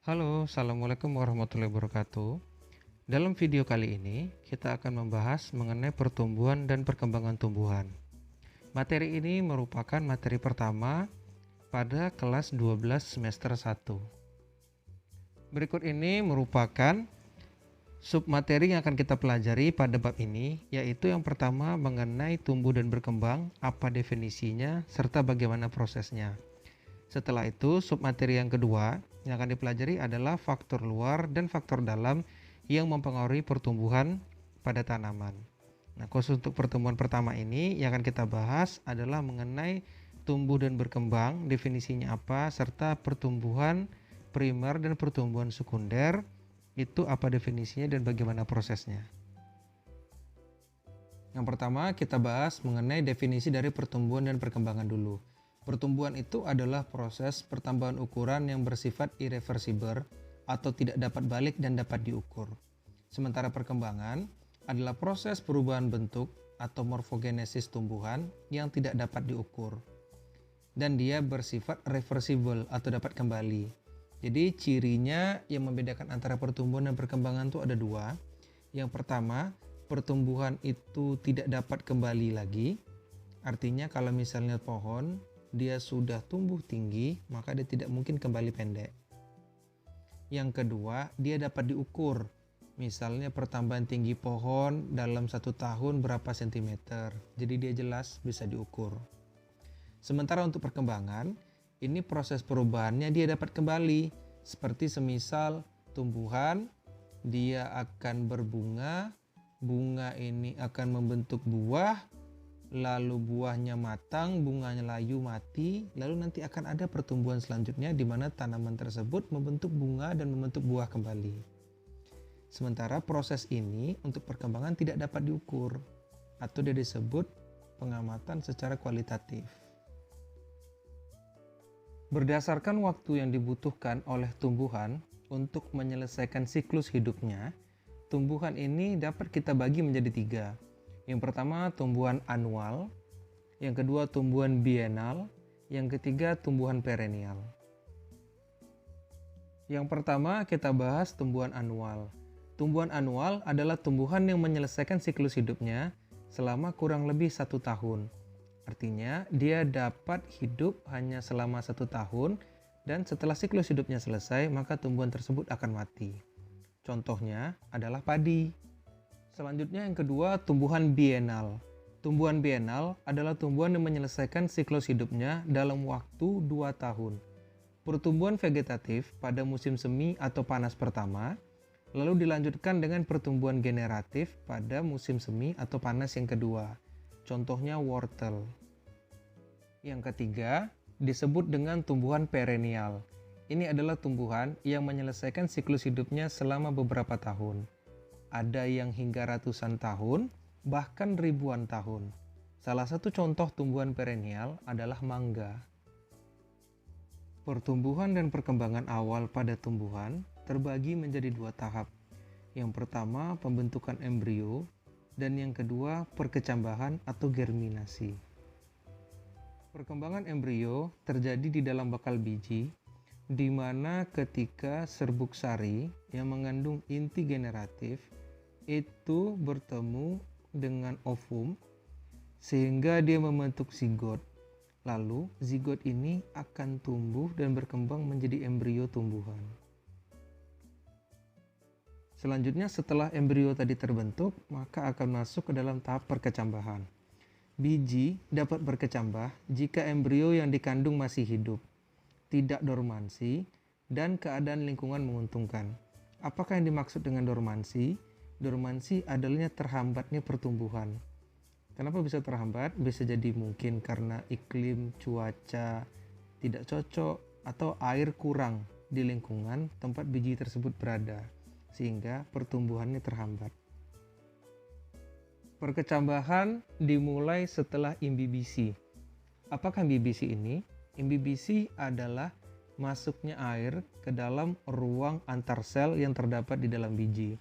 Halo, Assalamualaikum warahmatullahi wabarakatuh. Dalam video kali ini, kita akan membahas mengenai pertumbuhan dan perkembangan tumbuhan. Materi ini merupakan materi pertama pada kelas 12 semester 1. Berikut ini merupakan submateri yang akan kita pelajari pada bab ini, yaitu yang pertama mengenai tumbuh dan berkembang, apa definisinya, serta bagaimana prosesnya. Setelah itu, submateri yang kedua yang akan dipelajari adalah faktor luar dan faktor dalam yang mempengaruhi pertumbuhan pada tanaman. Nah, khusus untuk pertemuan pertama ini yang akan kita bahas adalah mengenai tumbuh dan berkembang, definisinya apa, serta pertumbuhan primer dan pertumbuhan sekunder, itu apa definisinya dan bagaimana prosesnya. Yang pertama, kita bahas mengenai definisi dari pertumbuhan dan perkembangan dulu. Pertumbuhan itu adalah proses pertambahan ukuran yang bersifat irreversibel atau tidak dapat balik dan dapat diukur. Sementara perkembangan adalah proses perubahan bentuk atau morfogenesis tumbuhan yang tidak dapat diukur. Dan dia bersifat reversibel atau dapat kembali. Jadi cirinya yang membedakan antara pertumbuhan dan perkembangan itu ada dua. Yang pertama, pertumbuhan itu tidak dapat kembali lagi. Artinya kalau misalnya pohon dia sudah tumbuh tinggi, maka dia tidak mungkin kembali pendek. Yang kedua, dia dapat diukur. Misalnya pertambahan tinggi pohon dalam 1 tahun berapa sentimeter. Jadi dia jelas bisa diukur. Sementara untuk perkembangan, ini proses perubahannya dia dapat kembali. Seperti semisal tumbuhan, dia akan berbunga, bunga ini akan membentuk buah, lalu buahnya matang, bunganya layu mati, lalu nanti akan ada pertumbuhan selanjutnya di mana tanaman tersebut membentuk bunga dan membentuk buah kembali. Sementara proses ini untuk perkembangan tidak dapat diukur atau dia disebut pengamatan secara kualitatif. Berdasarkan waktu yang dibutuhkan oleh tumbuhan untuk menyelesaikan siklus hidupnya, tumbuhan ini dapat kita bagi menjadi 3. Yang pertama tumbuhan anual, yang kedua tumbuhan bienal, yang ketiga tumbuhan perennial. Yang pertama kita bahas tumbuhan anual. Tumbuhan anual adalah tumbuhan yang menyelesaikan siklus hidupnya selama kurang lebih 1 tahun. Artinya dia dapat hidup hanya selama 1 tahun dan setelah siklus hidupnya selesai maka tumbuhan tersebut akan mati. Contohnya adalah padi. Selanjutnya yang kedua, tumbuhan bienal. Tumbuhan bienal adalah tumbuhan yang menyelesaikan siklus hidupnya dalam waktu 2 tahun. Pertumbuhan vegetatif pada musim semi atau panas pertama, lalu dilanjutkan dengan pertumbuhan generatif pada musim semi atau panas yang kedua. Contohnya wortel. Yang ketiga, disebut dengan tumbuhan perennial. Ini adalah tumbuhan yang menyelesaikan siklus hidupnya selama beberapa tahun. Ada yang hingga ratusan tahun, bahkan ribuan tahun. Salah satu contoh tumbuhan perennial adalah mangga. Pertumbuhan dan perkembangan awal pada tumbuhan terbagi menjadi 2 tahap. Yang pertama, pembentukan embrio, dan yang kedua, perkecambahan atau germinasi. Perkembangan embrio terjadi di dalam bakal biji, di mana ketika serbuk sari yang mengandung inti generatif itu bertemu dengan ovum sehingga dia membentuk zigot. Lalu zigot ini akan tumbuh dan berkembang menjadi embrio tumbuhan. Selanjutnya setelah embrio tadi terbentuk, maka akan masuk ke dalam tahap perkecambahan. Biji dapat berkecambah jika embrio yang dikandung masih hidup, tidak dormansi, dan keadaan lingkungan menguntungkan. Apakah yang dimaksud dengan dormansi? Dormansi adalah terhambatnya pertumbuhan. Kenapa bisa terhambat? Bisa jadi mungkin karena iklim, cuaca tidak cocok, atau air kurang di lingkungan tempat biji tersebut berada, sehingga pertumbuhannya terhambat. Perkecambahan dimulai setelah imbibisi. Apakah imbibisi ini? Imbibisi adalah masuknya air ke dalam ruang antar sel yang terdapat di dalam biji.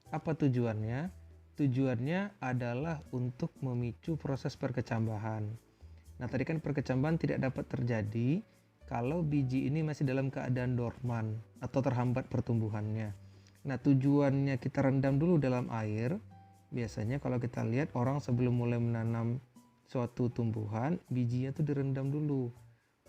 Apa tujuannya? Tujuannya adalah untuk memicu proses perkecambahan. Nah, tadi kan perkecambahan tidak dapat terjadi kalau biji ini masih dalam keadaan dorman atau terhambat pertumbuhannya. Nah, tujuannya kita rendam dulu dalam air. Biasanya kalau kita lihat orang sebelum mulai menanam suatu tumbuhan, bijinya tuh direndam dulu.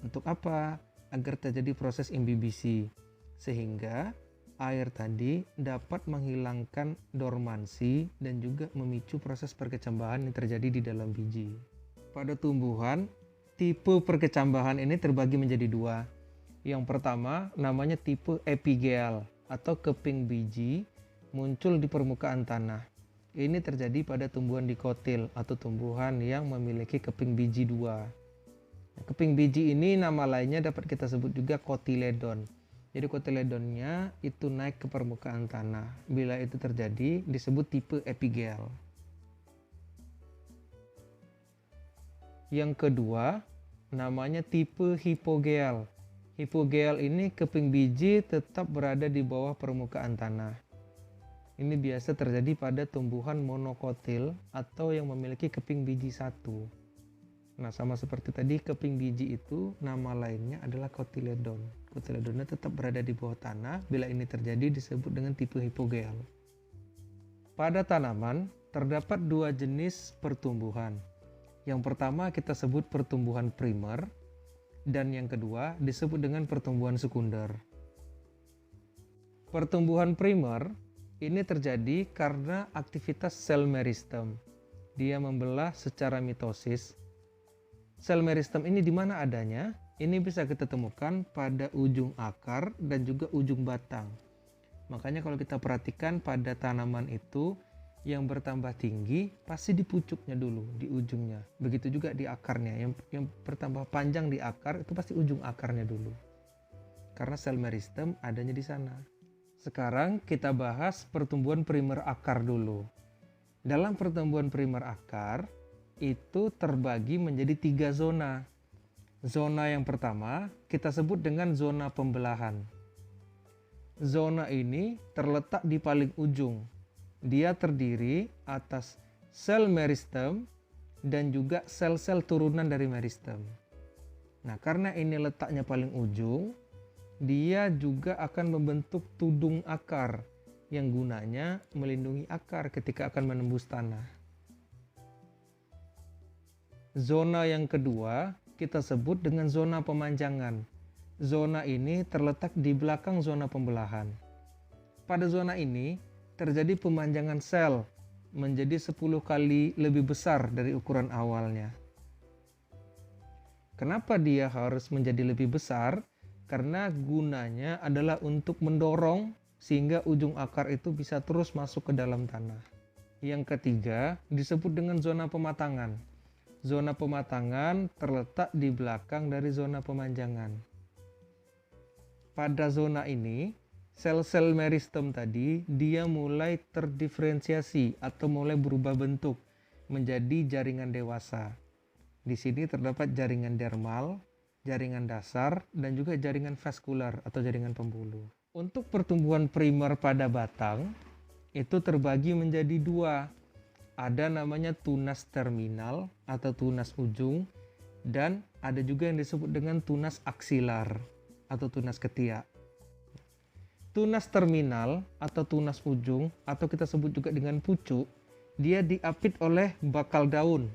Untuk apa? Agar terjadi proses imbibisi, sehingga air tadi dapat menghilangkan dormansi dan juga memicu proses perkecambahan yang terjadi di dalam biji. Pada tumbuhan, tipe perkecambahan ini terbagi menjadi dua. Yang pertama namanya tipe epigeal atau keping biji muncul di permukaan tanah. Ini terjadi pada tumbuhan dikotil atau tumbuhan yang memiliki keping biji dua. Keping biji ini nama lainnya dapat kita sebut juga kotiledon. Jadi kotiledonnya itu naik ke permukaan tanah. Bila itu terjadi disebut tipe epigeal. Yang kedua namanya tipe hipogeal. Hipogeal ini keping biji tetap berada di bawah permukaan tanah. Ini biasa terjadi pada tumbuhan monokotil atau yang memiliki keping biji satu. Nah, sama seperti tadi, keping biji itu nama lainnya adalah kotiledon. Kotiledonnya tetap berada di bawah tanah. Bila ini terjadi disebut dengan tipe hipogeal. Pada tanaman terdapat dua jenis pertumbuhan. Yang pertama kita sebut pertumbuhan primer, dan yang kedua disebut dengan pertumbuhan sekunder. Pertumbuhan primer ini terjadi karena aktivitas sel meristem. Dia membelah secara mitosis. Sel meristem ini di mana adanya? Ini bisa kita temukan pada ujung akar dan juga ujung batang. Makanya kalau kita perhatikan pada tanaman itu, yang bertambah tinggi pasti di pucuknya dulu, di ujungnya. Begitu juga di akarnya, yang bertambah panjang di akar itu pasti ujung akarnya dulu. Karena sel meristem adanya di sana. Sekarang kita bahas pertumbuhan primer akar dulu. Dalam pertumbuhan primer akar itu terbagi menjadi 3 zona. Zona yang pertama kita sebut dengan zona pembelahan. Zona ini terletak di paling ujung. Dia terdiri atas sel meristem dan juga sel-sel turunan dari meristem. Nah, karena ini letaknya paling ujung, dia juga akan membentuk tudung akar yang gunanya melindungi akar ketika akan menembus tanah. Zona yang kedua kita sebut dengan zona pemanjangan. Zona ini terletak di belakang zona pembelahan. Pada zona ini terjadi pemanjangan sel menjadi 10 kali lebih besar dari ukuran awalnya. Kenapa dia harus menjadi lebih besar? Karena gunanya adalah untuk mendorong sehingga ujung akar itu bisa terus masuk ke dalam tanah. Yang ketiga disebut dengan zona pematangan. Zona pematangan terletak di belakang dari zona pemanjangan. Pada zona ini, sel-sel meristem tadi dia mulai terdiferensiasi atau mulai berubah bentuk menjadi jaringan dewasa. Di sini terdapat jaringan dermal, jaringan dasar, dan juga jaringan vaskular atau jaringan pembuluh. Untuk pertumbuhan primer pada batang itu terbagi menjadi dua. Ada namanya tunas terminal atau tunas ujung, dan ada juga yang disebut dengan tunas aksilar atau tunas ketiak. Tunas terminal atau tunas ujung atau kita sebut juga dengan pucuk, dia diapit oleh bakal daun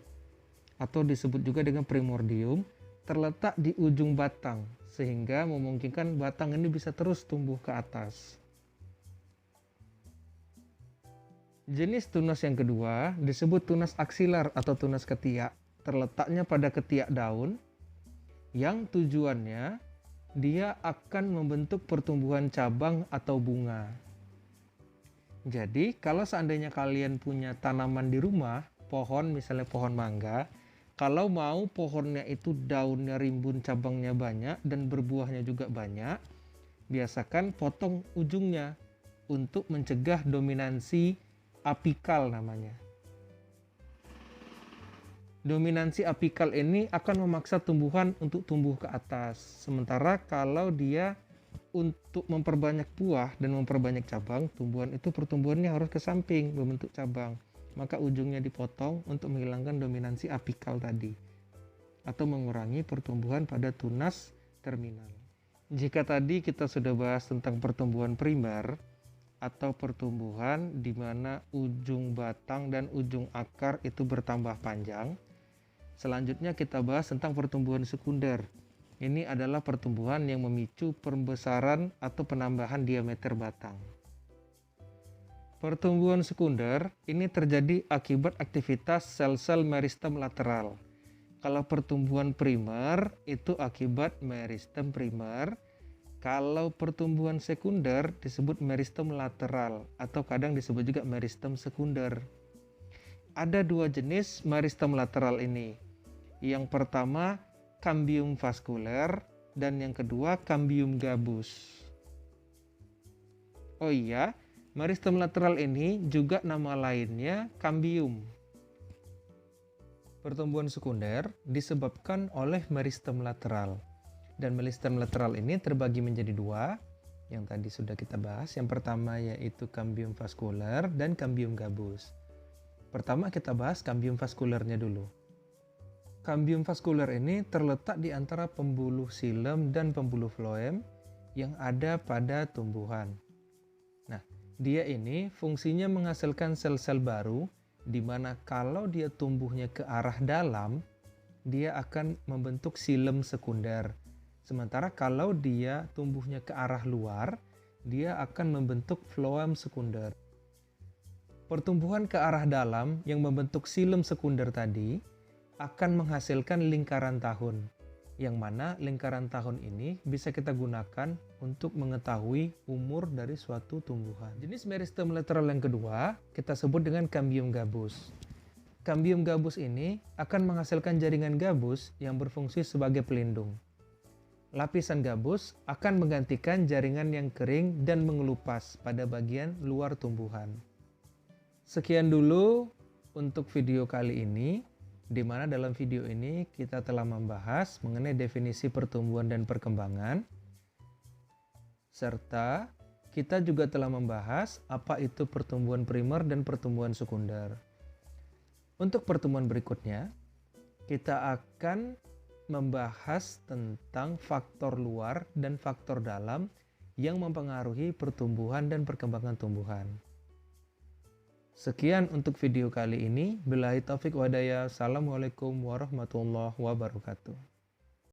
atau disebut juga dengan primordium, terletak di ujung batang sehingga memungkinkan batang ini bisa terus tumbuh ke atas. Jenis tunas yang kedua disebut tunas aksilar atau tunas ketiak, terletaknya pada ketiak daun yang tujuannya dia akan membentuk pertumbuhan cabang atau bunga. Jadi kalau seandainya kalian punya tanaman di rumah, pohon misalnya pohon mangga, kalau mau pohonnya itu daunnya rimbun, cabangnya banyak dan berbuahnya juga banyak, biasakan potong ujungnya untuk mencegah dominansi apikal namanya. Dominansi apikal ini akan memaksa tumbuhan untuk tumbuh ke atas. Sementara kalau dia untuk memperbanyak buah dan memperbanyak cabang, tumbuhan itu pertumbuhannya harus ke samping membentuk cabang. Maka ujungnya dipotong untuk menghilangkan dominansi apikal tadi. Atau mengurangi pertumbuhan pada tunas terminal. Jika tadi kita sudah bahas tentang pertumbuhan primer atau pertumbuhan di mana ujung batang dan ujung akar itu bertambah panjang, selanjutnya kita bahas tentang pertumbuhan sekunder. Ini adalah pertumbuhan yang memicu pembesaran atau penambahan diameter batang. Pertumbuhan sekunder ini terjadi akibat aktivitas sel-sel meristem lateral. Kalau pertumbuhan primer itu akibat meristem primer. Kalau pertumbuhan sekunder disebut meristem lateral atau kadang disebut juga meristem sekunder. Ada dua jenis meristem lateral ini. Yang pertama cambium vaskuler dan yang kedua cambium gabus. Oh iya, meristem lateral ini juga nama lainnya cambium. Pertumbuhan sekunder disebabkan oleh meristem lateral. Dan meristem lateral ini terbagi menjadi dua, yang tadi sudah kita bahas. Yang pertama yaitu cambium vaskuler dan cambium gabus. Pertama kita bahas cambium vaskulernya dulu. Cambium vaskuler ini terletak di antara pembuluh xilem dan pembuluh floem yang ada pada tumbuhan. Nah, dia ini fungsinya menghasilkan sel-sel baru, di mana kalau dia tumbuhnya ke arah dalam, dia akan membentuk xilem sekunder. Sementara kalau dia tumbuhnya ke arah luar, dia akan membentuk floem sekunder. Pertumbuhan ke arah dalam yang membentuk xilem sekunder tadi akan menghasilkan lingkaran tahun, yang mana lingkaran tahun ini bisa kita gunakan untuk mengetahui umur dari suatu tumbuhan. Jenis meristem lateral yang kedua kita sebut dengan cambium gabus. Cambium gabus ini akan menghasilkan jaringan gabus yang berfungsi sebagai pelindung. Lapisan gabus akan menggantikan jaringan yang kering dan mengelupas pada bagian luar tumbuhan. Sekian dulu untuk video kali ini, di mana dalam video ini kita telah membahas mengenai definisi pertumbuhan dan perkembangan, serta kita juga telah membahas apa itu pertumbuhan primer dan pertumbuhan sekunder. Untuk pertemuan berikutnya, kita akan membahas tentang faktor luar dan faktor dalam yang mempengaruhi pertumbuhan dan perkembangan tumbuhan. Sekian untuk video kali ini. Billahi taufik wa hidayah. Assalamualaikum warahmatullahi wabarakatuh.